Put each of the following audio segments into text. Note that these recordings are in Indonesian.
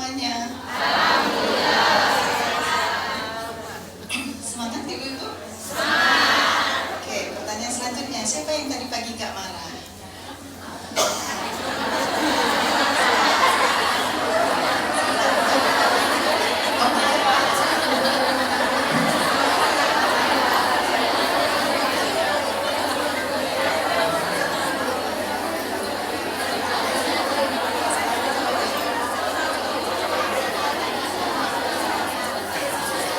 semuanya? Semangat ibu-ibu? Oke, pertanyaan selanjutnya, siapa yang tadi pagi gak marah?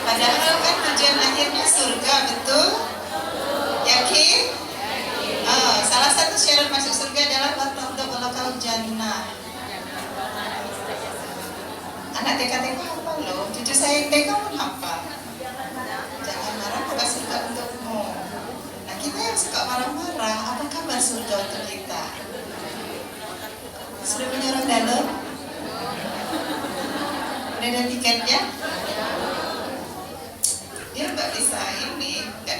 Padahal kan tujuan akhirnya surga, betul? Yakin? Oh, salah satu syarat masuk surga adalah wattaqul jannah. Anak TK apa loh? Cucu saya yang TK pun hafal. Jangan marah, maka surga untukmu. Nah, kita yang suka marah-marah, apa kabar surga untuk kita? Sudah punya orang dalam? Udah ada tiketnya? Dia nggak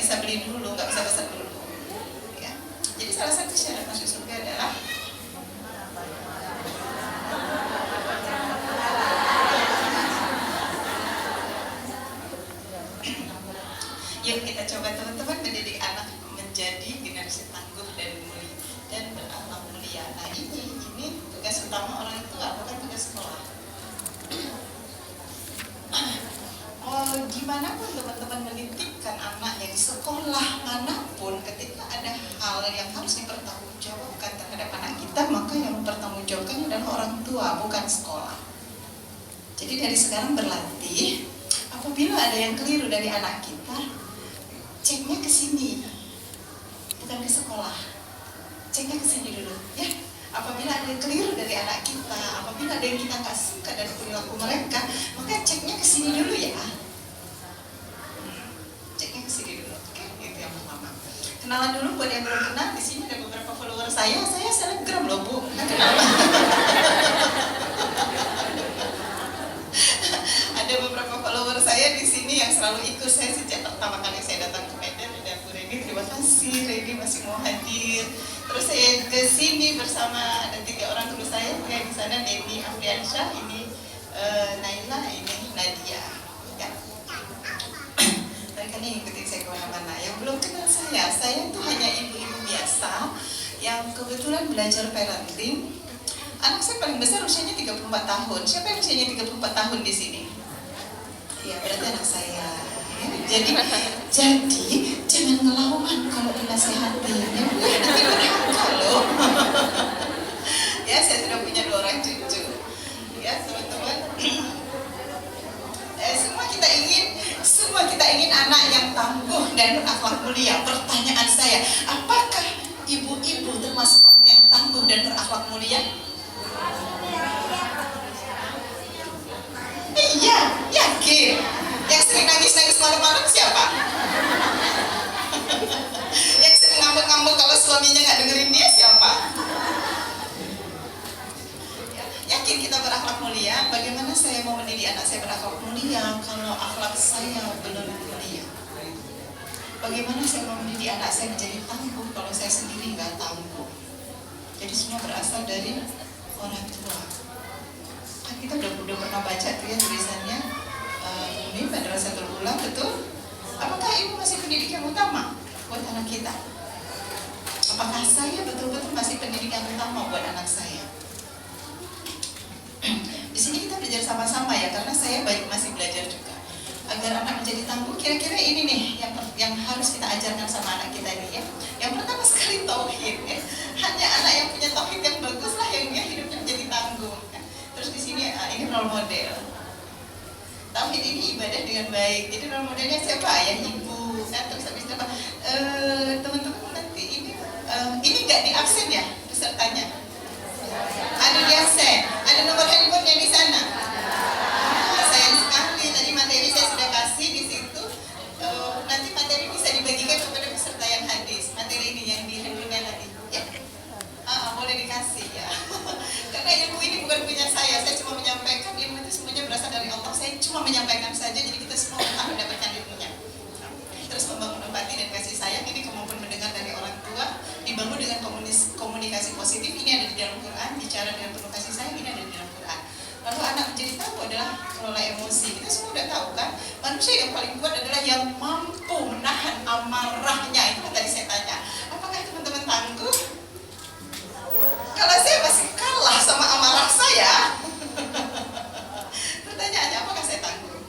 bisa beli dulu, nggak bisa pesan dulu, ya. Jadi salah satu syarat masuk surga adalah yuk kita coba teman-teman mendidik anak menjadi generasi tangguh dan mulia dan berakhlak mulia. Nah ini tugas utama orang tua, bukan tugas sekolah. Gimana pun teman-teman menitipkan anaknya di sekolah manapun, ketika ada hal yang harus dipertanggungjawabkan terhadap anak kita, maka yang mempertanggungjawabkan adalah orang tua, bukan sekolah. Jadi dari sekarang berlatih, apabila ada yang keliru dari anak kita, ceknya ke sini, bukan ke sekolah. Ceknya ke sini dulu, ya. Apabila ada yang keliru dari anak kita, apabila ada yang kita nggak suka dari perilaku mereka, maka ceknya ke sini dulu ya. Ceknya ke sini dulu, oke? Itu yang pertama. Kenalan dulu buat yang belum kenal. Di sini ada beberapa follower saya selebgram loh bu. Nggak kenal. Ada beberapa follower saya di sini yang selalu ikut saya sejak pertama kali saya datang ke Medan. Ada Bu Reni, terima kasih Reni masih mau hadir. Terus saya ke sini bersama ada 3 orang guru saya, yang di sana Dewi Afriansyah, ini Naila, ini Nadia. Ya. Mereka nih ikutin saya kemana-mana. Yang belum kenal saya itu hanya ibu-ibu biasa yang kebetulan belajar parenting. Anak saya paling besar usianya 34 tahun. Siapa yang usianya 34 tahun di sini? Iya, berarti anak saya. Ya, jadi jangan ngelawan kalau dinasehatin. Ya, nanti berhaka loh. Ya, saya sudah punya 2 orang cucu. Ya, teman-teman. Semua kita ingin anak yang tangguh dan berakhlak mulia. Pertanyaan saya, apakah ibu-ibu termasuk orang yang tangguh dan berakhlak mulia? Iya, yakin. Yang sering nangis-nangis malam-malam siapa? Yang sering ngambek-ngambek kalau suaminya nggak dengerin dia siapa? Yakin kita berakhlak mulia? Bagaimana saya mau mendidik anak saya berakhlak mulia kalau akhlak saya belum mulia? Bagaimana saya mau mendidik anak saya menjadi tangguh kalau saya sendiri nggak tangguh? Jadi semua berasal dari orang tua. Kan kita udah pernah baca tuh ya tulisannya ini Madrasatul Ula, betul? Apakah ibu masih pendidik yang utama buat anak kita? Apakah saya betul-betul masih pendidik yang utama buat anak saya? Di sini kita belajar sama-sama ya, karena saya masih belajar juga. Agar anak menjadi tangguh, kira-kira ini nih yang harus kita ajarkan sama anak kita ini ya. Yang pertama sekali tauhid ya. Hanya anak yang punya tauhid yang bagus lah yang dia hidupnya menjadi tangguh. Ya. Terus di sini ini role model. Tauhid ini ibadah dengan baik. Jadi role modelnya siapa? Ayah, ibu. Terus habis itu apa? Teman-teman nanti ini nggak di absen ya pesertanya? Ada di absen. Ada nomor handphonenya di sana. Sayang sekali tadi materi saya sudah kasih di situ. Nanti materi bisa dibagikan kepada peserta yang hadis. Materi ini yang di handphonenya tadi. Ya. Boleh dikasih ya. Karena ilmu ini bukan punya saya cuma menyampaikan, ilmu itu semuanya berasal dari Allah. Saya cuma menyampaikan saja, jadi kita semua akan mendapatkan ilmunya. Terus membangun empati dan kasih sayang ini kemampuan mendengar dari orang tua, dibangun dengan komunikasi positif. Ini ada di dalam Quran, bicara dengan penuh kasih sayang, ini ada di dalam Quran. Lalu anak menjadi tahu adalah kelola emosi. Kita semua udah tahu kan, manusia yang paling kuat adalah yang mampu menahan amarahnya. Itu kan tadi saya tanya, apakah teman-teman tangguh? Kalau saya masih kalah sama amarah saya, pertanyaannya apakah saya tangguh?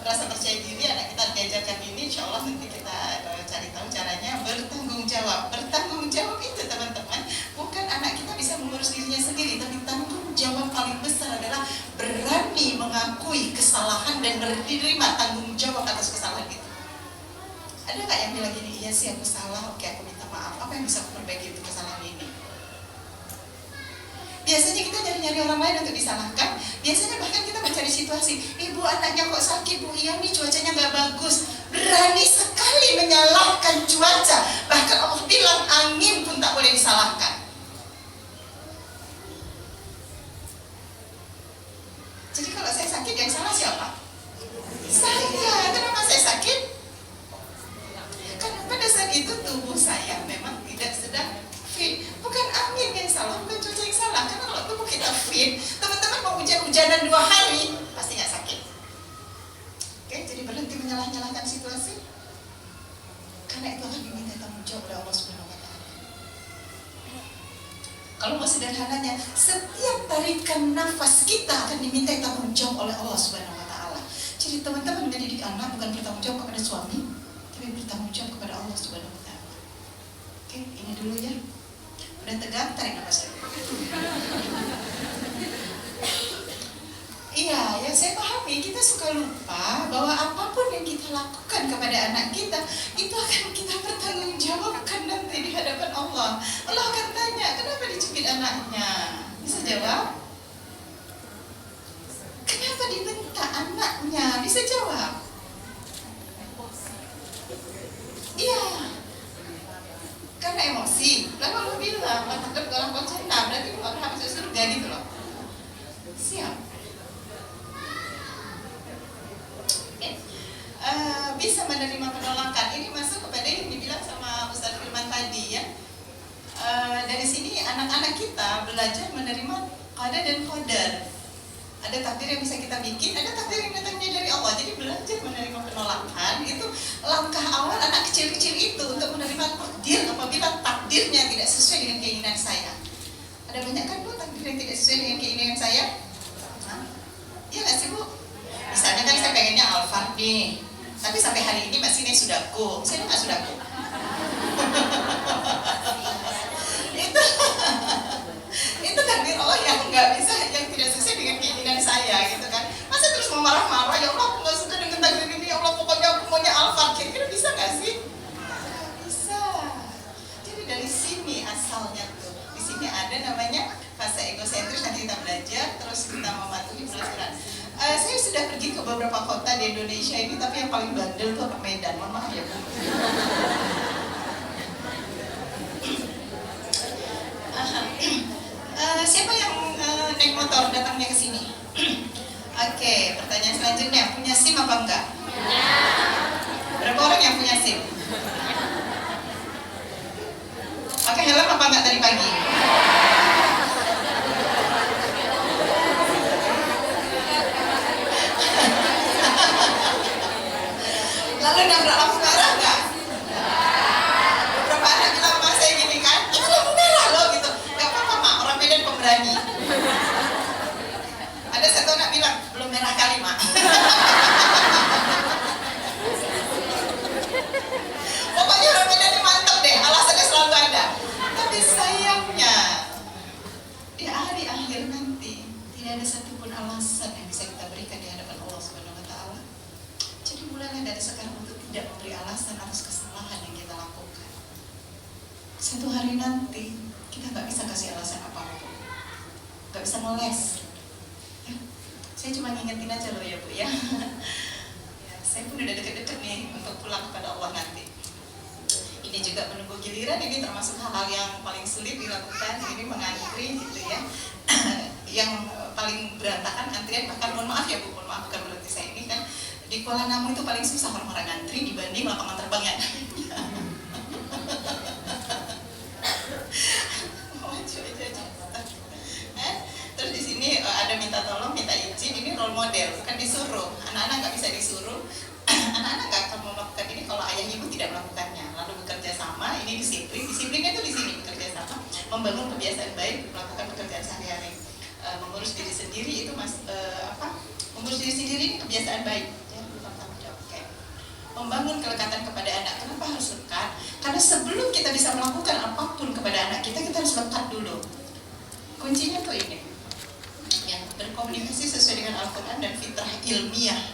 Rasa percaya diri anak kita diajarkan ini, insya Allah nanti kita cari tahu caranya. Bertanggung jawab. Bertanggung jawab itu teman-teman, bukan anak kita bisa mengurus dirinya sendiri, tapi tanggung jawab paling besar adalah berani mengakui kesalahan dan menerima tanggung jawab atas kesalahan itu. Ada nggak yang bilang gini, iya sih aku salah, oke aku minta maaf, apa yang bisa aku perbaiki untuk kesalahan ini? Biasanya kita nyari-nyari orang lain untuk disalahkan. Biasanya bahkan kita mencari situasi, ibu anaknya kok sakit, bu, iya nih cuacanya nggak bagus. Berani sekali menyalahkan cuaca. Bahkan Allah bilang angin pun tak boleh disalahkan. Jadi kalau saya sakit, yang salah siapa? Saya. Kenapa saya sakit? Karena pada saat itu tubuh saya memang tidak sedang fit. Bukan angin yang salah, bukan cuaca yang salah. Karena kalau tubuh kita fit, teman-teman mau hujan-hujanan 2 hari, pasti nggak sakit. Oke, jadi berhenti menyalah-nyalahkan situasi. Karena itu akan diminta tanggung jawab oleh Allah Subhanahu wa Ta'ala. Kalau mau sederhananya, setiap tarikan nafas kita akan diminta tanggung jawab oleh Allah Subhanahu wa Ta'ala. Jadi teman-teman mendidik anak bukan bertanggung jawab kepada suami, tapi bertanggung jawab kepada Allah Subhanahu wa Ta'ala. Oke, ini dulu ya. Udah tegang, tarik nafas dulu. Iya, yang saya pahami, kita suka lupa bahwa apapun yang kita lakukan kepada anak kita, itu akan kita bertanggung jawabkan nanti di hadapan Allah. Allah akan tanya, kenapa dicubit anaknya? Bisa jawab? Kenapa dibentak anaknya? Bisa jawab? Iya. Karena emosi. Lalu Allah bilang, takut kalau kau cinta, berarti orang habis surga gitu loh. Siap. Bisa menerima penolakan. Ini masuk kepada yang dibilang sama Ustaz Firman tadi ya. Dari sini anak-anak kita belajar menerima qada dan qadar. Ada takdir yang bisa kita bikin, ada takdir yang datangnya dari Allah. Jadi belajar menerima penolakan itu langkah awal anak kecil-kecil itu untuk menerima takdir apabila takdirnya tidak sesuai dengan keinginan saya. Ada banyak kan Bu takdir yang tidak sesuai dengan keinginan saya? Iya nggak sih Bu? Misalnya kan saya pengennya Alphard nih, tapi sampai hari ini masih nih sudahku. Saya nggak sudahku. itu takdir Allah yang nggak bisa, yang tidak sesuai dengan keinginan saya gitu kan. Masa terus mau marah-marah, ya Allah aku nggak suka dengan takdir ini, ya Allah pokoknya aku maunya Alphard. Kira-kira bisa nggak sih? Nggak bisa. Jadi dari sini asalnya tuh. Di sini ada namanya fase egosentris, nanti kita belajar, terus kita mematuhi pelajaran. Saya sudah pergi ke beberapa kota di Indonesia ini, tapi yang paling bandel tuh Medan. Mohon maaf ya Bu. Siapa yang naik motor datangnya ke sini? Oke, pertanyaan selanjutnya, punya SIM apa enggak? Berapa orang yang punya SIM? Pakai helm apa enggak tadi pagi? Lalu nabrak lampu merah enggak? Beberapa anak bilang sama saya gini kan, itu lampu merah loh gitu. Gak apa-apa mak, orang Medan pemberani. Ada satu anak bilang, belum merah kali mak. Pokoknya orang Medan ini mantap deh, alasannya selalu ada. Tapi sayangnya, di hari akhir nanti, tidak ada satupun alasan yang bisa kita berikan di hadapan Allah Subhanahu wa Ta'ala. Jadi mulailah dari sekarang untuk tidak memberi alasan atas kesalahan yang kita lakukan. Satu hari nanti kita nggak bisa kasih alasan apapun, nggak bisa ngeles. Ya, saya cuma ngingetin aja loh ya Bu ya. Ya, saya pun udah deket-deket nih untuk pulang kepada Allah nanti. Ini juga menunggu giliran, ini termasuk hal-hal yang paling sulit dilakukan. Ini mengantri gitu ya. Yang paling berantakan antrian, bahkan mohon maaf ya Bu, mohon maaf bukan berarti saya ini kan di Kuala Namu itu paling susah orang-orang antri dibanding lapangan terbang ya. Terus di sini ada minta tolong model, bukan disuruh. Anak-anak nggak bisa disuruh. Anak-anak nggak akan melakukan ini kalau ayah ibu tidak melakukannya. Lalu bekerja sama, ini disiplin. Disiplinnya itu di sini, bekerja sama, membangun kebiasaan baik, melakukan pekerjaan sehari-hari. Mengurus diri sendiri itu mengurus diri sendiri ini kebiasaan baik. Ya, bukan tanggung jawab. Okay. Membangun kelekatan kepada anak. Kenapa harus lekat? Karena sebelum kita bisa melakukan apapun kepada anak kita harus lekat dulu. Kuncinya tuh ini. Ya, berkomunikasi sesuai dengan Al-Quran dan fitrah ilmiah.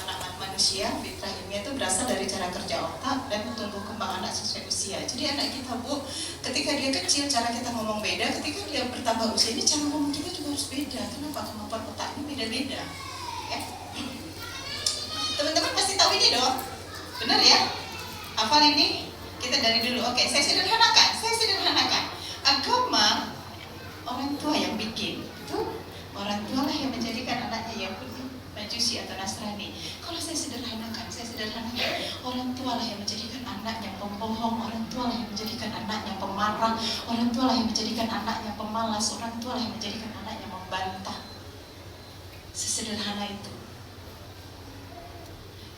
Anak manusia, fitrah ilmiah itu berasal dari cara kerja otak dan tumbuh kembang anak sesuai usia. Jadi anak kita, Bu, ketika dia kecil cara kita ngomong beda, ketika dia bertambah usia ini cara ngomong kita juga harus beda. Kenapa? Kemampuan otaknya beda-beda. Ya. Teman-teman pasti tahu ini dong, benar ya? Hafal ini? Kita dari dulu. Oke, saya sederhanakan. Agama orang tua yang bikin, itu orang tua lah yang menjadikan anaknya Yahudi, Majusi atau Nasrani. Kalau saya sederhanakan, orang tua lah yang menjadikan anaknya pembohong, orang tua lah yang menjadikan anaknya pemarah, orang tua lah yang menjadikan anaknya pemalas, orang tua lah yang menjadikan anaknya membantah. Sesederhana itu.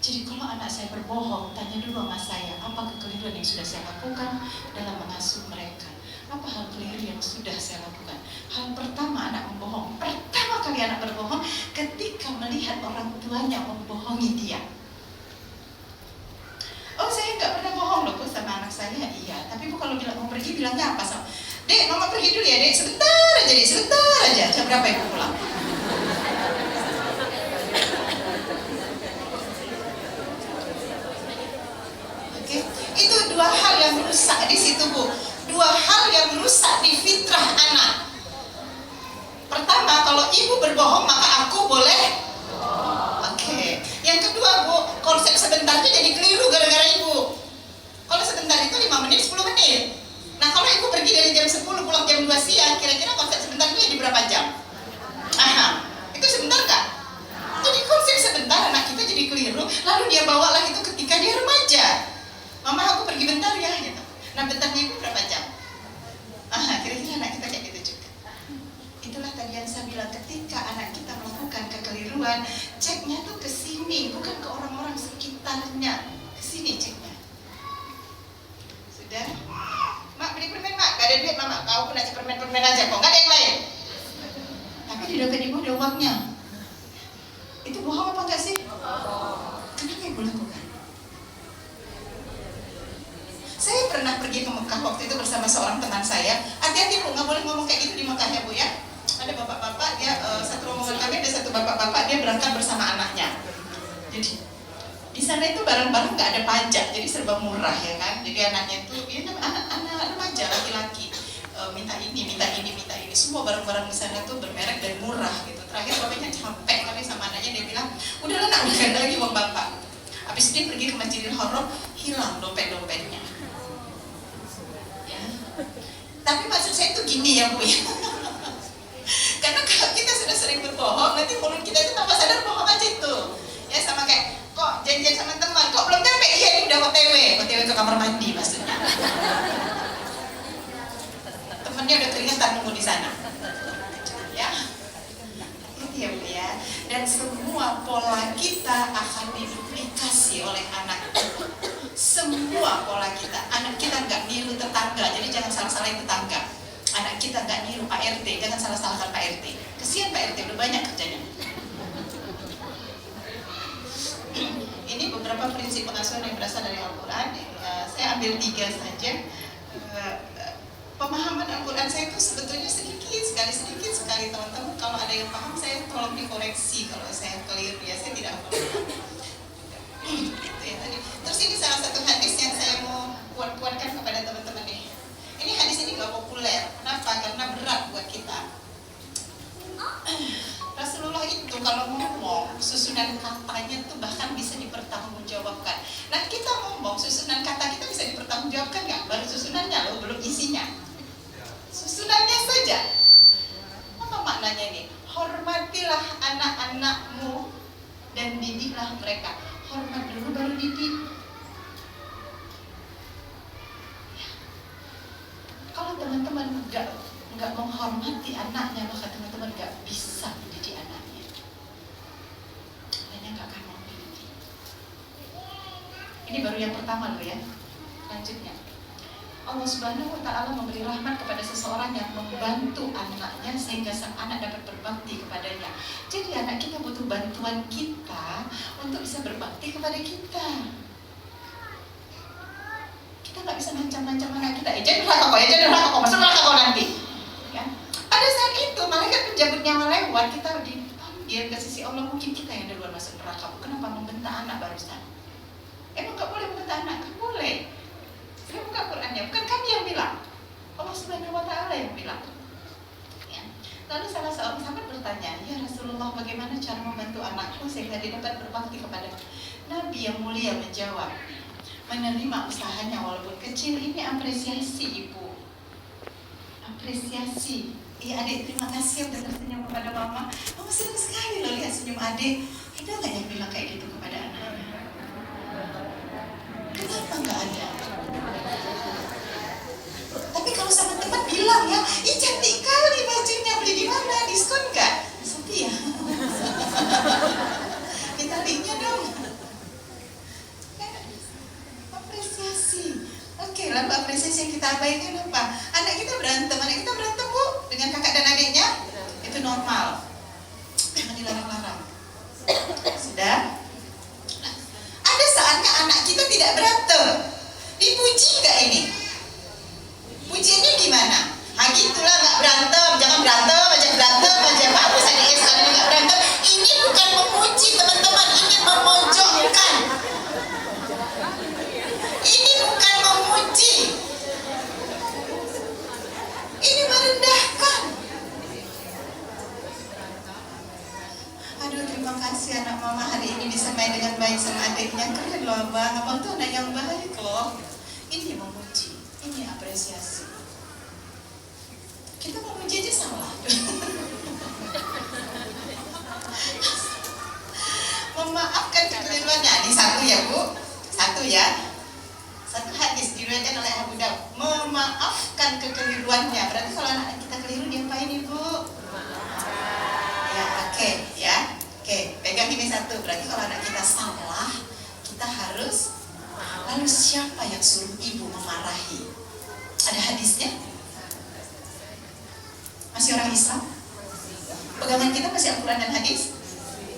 Jadi kalau anak saya berbohong, tanya dulu sama saya, apa kekeliruan yang sudah saya lakukan dalam mengasuh mereka? Apa hal keliru yang sudah saya lakukan? Hal pertama anak membohong. Pertama kali anak berbohong ketika melihat orang tuanya membohongi dia. Oh, saya nggak pernah bohong loh, Bu, sama anak saya. Iya, tapi Bu kalau bilang mau pergi bilangnya apa sama? Dek, mama pergi dulu ya, Dek. Sebentar aja. Jam berapa Ibu pulang? Oke, itu dua hal yang rusak di situ, Bu. Dua hal yang rusak di fitrah anak. Pertama, kalau ibu berbohong maka aku boleh. Oke. Yang kedua, Bu, konsep sebentar itu jadi keliru gara-gara ibu. Kalau sebentar itu 5 menit, 10 menit. Nah, kalau ibu pergi dari jam 10 pulang jam 2 siang, kira-kira konsep sebentar itu jadi berapa jam? Aha, itu sebentar nggak? Jadi konsep sebentar anak kita jadi keliru, lalu dia bawalah itu ketika dia remaja. Mama, aku pergi bentar ya, gitu. Nah, bentarnya ibu berapa jam? Kira-kira anak kita kayak gitu juga. Itulah tadi yang saya bilang, ketika anak kita melakukan kekeliruan, ceknya tuh ke sini, bukan ke orang-orang sekitarnya. Ke sini ceknya. Sudah? Mak, beli permen, Mak. Gak ada duit, Mama. Kau pun aja permen-permen aja, kok. Gak ada yang lain. Tapi di dompet ibu ada uangnya. Itu bohong apa enggak sih? Kenapa ibu lakukan? Saya pernah pergi ke Mekah waktu itu bersama seorang teman saya. Hati-hati, Bu, nggak boleh ngomong kayak gitu di Mekah ya, Bu ya. Ada bapak-bapak, dia satu rombongan kami, ada satu bapak-bapak, dia berangkat bersama anaknya. Jadi di sana itu barang-barang nggak ada pajak, jadi serba murah ya kan. Jadi anaknya itu, ya anak remaja laki-laki, minta ini, semua barang-barang di sana tuh bermerek dan murah gitu. Terakhir bapaknya capek kali sama anaknya, dia bilang, udahlah nak, udah ada lagi uang bapak. Habis dia pergi ke Masjidil Haram, hilang dompet-dompetnya. Tapi maksud saya itu gini ya, Bu ya. Karena kalau kita sudah sering berbohong, nanti mulut kita itu tanpa sadar bohong aja itu. Ya sama kayak, kok janjian sama teman, kok belum nyampe? Iya, ini udah OTW ke kamar mandi maksudnya. Temennya udah keringetan nunggu di sana. Ya, itu ya, Bu ya. Dan semua pola kita akan diduplikasi oleh anak. Semua pola kita, anak kita nggak niru tetangga, jadi jangan salah-salahin tetangga. Anak kita nggak niru Pak RT, jangan salah-salahkan Pak RT. Kesian Pak RT, udah banyak kerjanya. Ini beberapa prinsip pengasuhan yang berasal dari Al-Quran. Saya ambil 3 saja. Pemahaman Al-Quran saya itu sebetulnya sedikit sekali teman-teman. Kalau ada yang paham, saya tolong dikoreksi kalau saya keliru ya, saya tidak apa-apa. Gitu ya tadi. Terus ini salah satu hadis yang saya mau kuat-kuatkan kepada teman-teman nih. Ini hadis ini nggak populer. Kenapa? Karena berat buat kita. Rasulullah itu kalau ngomong susunan katanya tuh bahkan bisa dipertanggungjawabkan. Nah, kita ngomong susunan kata kita bisa dipertanggungjawabkan nggak? Baru susunannya loh, belum isinya. Susunannya saja. Apa maknanya ini? Hormatilah anak-anakmu dan didiklah mereka. Hormat dulu baru didik. Kalau teman-teman nggak menghormati anaknya, maka teman-teman nggak bisa mendidik anaknya. Ini baru yang pertama loh ya. Lanjutnya, Allah Subhanahu wa Ta'ala memberi rahmat kepada seseorang yang membantu anaknya sehingga sang anak dapat berbakti kepadanya. Jadi anak kita butuh bantuan kita untuk bisa berbakti kepada kita. Kita nggak bisa ngancam-ngancam anak kita, jadi neraka kok, masuk neraka kok nanti. Ya. Pada saat itu malaikat penjabut nyawa lewat, kita dipanggil ke sisi Allah, mungkin kita yang duluan masuk neraka. Kenapa membentak anak barusan? Emang nggak boleh membentak anak? Kan boleh. Saya buka Qurannya, bukan kami yang bilang, Allah Subhanahu wa Ta'ala yang bilang. Ya. Lalu salah seorang sahabat bertanya, ya Rasulullah, bagaimana cara membantu anakku sehingga dia dapat berbakti kepada Nabi yang mulia menjawab, menerima usahanya walaupun kecil. Ini apresiasi ibu, apresiasi. Iya adik, terima kasih udah tersenyum kepada mama. Mama senang sekali loh lihat senyum adik. Ada nggak yang bilang kayak gitu kepada anaknya? Kenapa nggak ada? Tapi kalau sama teman bilang ya, ih cantik kali bajunya, beli di mana, diskon nggak? Sepi ya. Minta linknya dong. Apresiasi. Oke, lalu apresiasi yang kita abaikan apa? Anak kita berantem bu, dengan kakak dan adiknya, itu normal. Jangan dilarang-larang. Sudah? Nah, ada saatnya anak kita tidak berantem. Dipuji nggak ini? Pujiannya gimana? Ah gitulah, nggak berantem, jangan berantem aja. Bagus adik sekarang nggak berantem. Ini bukan memuji teman-teman, ini memojokkan. Ini bukan memuji, ini merendahkan. Aduh, terima kasih anak mama hari ini bisa main dengan baik sama adiknya. Keren loh abang tuh anak yang baik loh. Ini memuji, ini apresiasi. Kita memuji aja salah. Memaafkan kekeliruannya. Ini satu ya bu, satu ya. Satu hadis diriwayatkan oleh Abu Daud, memaafkan kekeliruannya. Berarti kalau anak kita keliru diapain ibu? Ya oke, ya oke, pegang ini satu. Berarti kalau anak kita salah, kita harus. Lalu siapa yang suruh ibu memarahi? Ada hadisnya? Masih orang Islam? Pegangan kita masih Al-Quran dan hadis?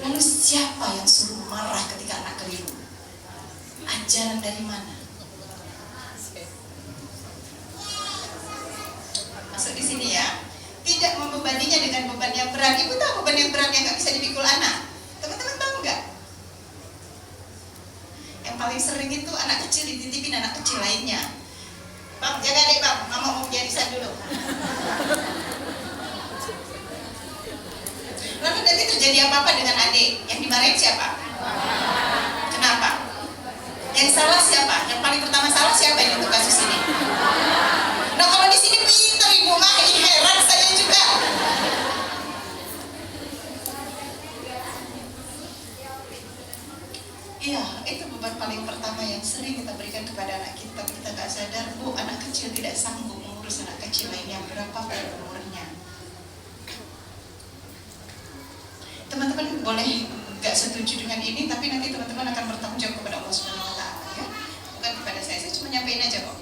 Lalu siapa yang suruh marah ketika anak keliru? Ajaran dari mana? Masuk di sini ya. Tidak membebaninya dengan beban yang berat. Ibu tahu beban yang berat yang nggak bisa dipikul anak? Teman-teman tahu nggak? Yang paling sering itu anak kecil dititipin anak kecil lainnya. Bang, jaga adik bang, mama mau jadisan dulu. Lalu nanti terjadi apa-apa dengan adik, yang dimarahin siapa? Kenapa? Yang salah siapa? Yang paling pertama salah siapa ini untuk kasus ini? Nah kalau di sini pintar ibu mah, heran saya juga. Iya, itu beban paling pertama yang sering kita berikan kepada anak kita. Kita gak sadar, bu, anak kecil tidak sanggup mengurus anak kecil lainnya berapapun umurnya. Teman-teman boleh gak setuju dengan ini, tapi nanti teman-teman akan bertanggung jawab kepada Allah Subhanahu wa Ta'ala ya. Bukan kepada saya cuma nyampein aja kok.